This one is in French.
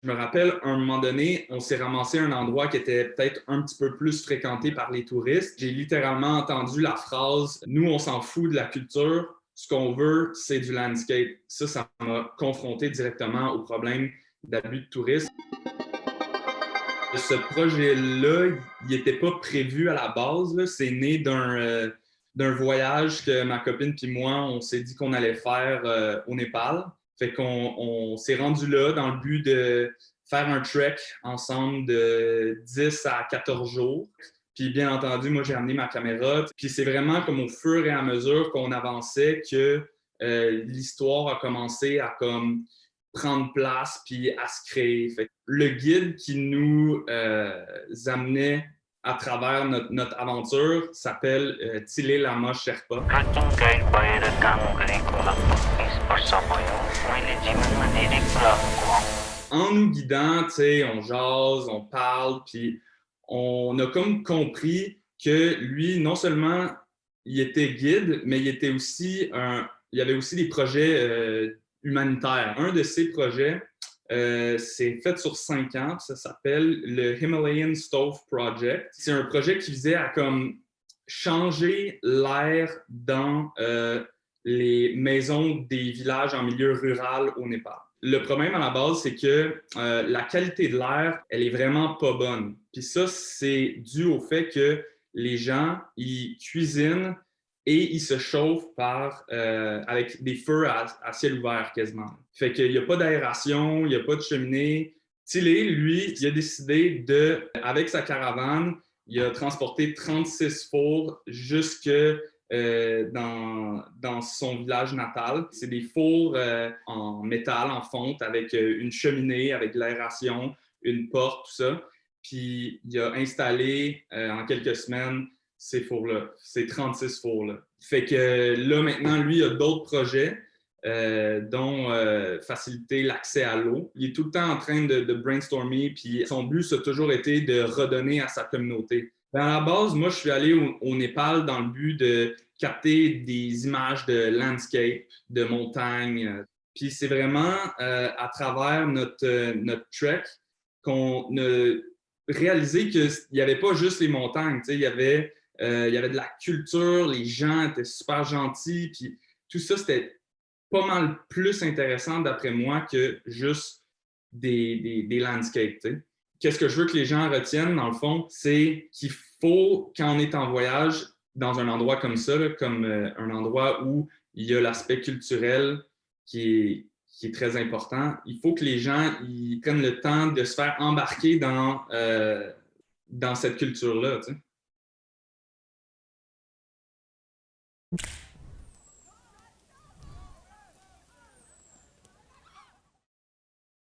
Je me rappelle, à un moment donné, on s'est ramassé à un endroit qui était peut-être un petit peu plus fréquenté par les touristes. J'ai littéralement entendu la phrase « Nous, on s'en fout de la culture, ce qu'on veut, c'est du landscape ». Ça m'a confronté directement au problème d'abus de tourisme. Ce projet-là, il n'était pas prévu à la base. C'est né d'un voyage que ma copine et moi, on s'est dit qu'on allait faire au Népal. Fait qu'on s'est rendu là dans le but de faire un trek ensemble de 10 à 14 jours. Puis bien entendu, moi, j'ai amené ma caméra. Puis c'est vraiment comme au fur et à mesure qu'on avançait que l'histoire a commencé à comme prendre place puis à se créer. Fait que le guide qui nous amenait à travers notre aventure s'appelle Thilé Lama Sherpa. En nous guidant, on jase, on parle, puis on a comme compris que lui, non seulement il était guide, mais il y avait aussi des projets humanitaires. Un de ces projets, c'est fait sur 5 ans, ça s'appelle le Himalayan Stove Project. C'est un projet qui visait à comme changer l'air dans les maisons des villages en milieu rural au Népal. Le problème à la base, c'est que la qualité de l'air, elle est vraiment pas bonne. Puis ça, c'est dû au fait que les gens, ils cuisinent et ils se chauffent avec des feux à ciel ouvert quasiment. Fait qu'il n'y a pas d'aération, il n'y a pas de cheminée. Tilly, lui, il a décidé avec sa caravane, il a transporté 36 fours jusque dans son village natal. C'est des fours en métal, en fonte, avec une cheminée, avec de l'aération, une porte, tout ça. Puis il a installé en quelques semaines ces fours-là, ces 36 fours-là. Fait que là, maintenant, lui, il a d'autres projets, dont faciliter l'accès à l'eau. Il est tout le temps en train de brainstormer, puis son but, ça a toujours été de redonner à sa communauté. Ben, à la base, moi, je suis allé au Népal dans le but de capter des images de landscape, de montagnes. Puis c'est vraiment à travers notre trek qu'on a réalisé qu'il n'y avait pas juste les montagnes. Il y avait de la culture, les gens étaient super gentils. Puis tout ça, c'était pas mal plus intéressant d'après moi que juste des landscapes. T'sais. Qu'est-ce que je veux que les gens retiennent, dans le fond, c'est qu'il faut, quand on est en voyage, dans un endroit comme ça, là, comme un endroit où il y a l'aspect culturel qui est très important, il faut que les gens ils prennent le temps de se faire embarquer dans cette culture-là. T'sais.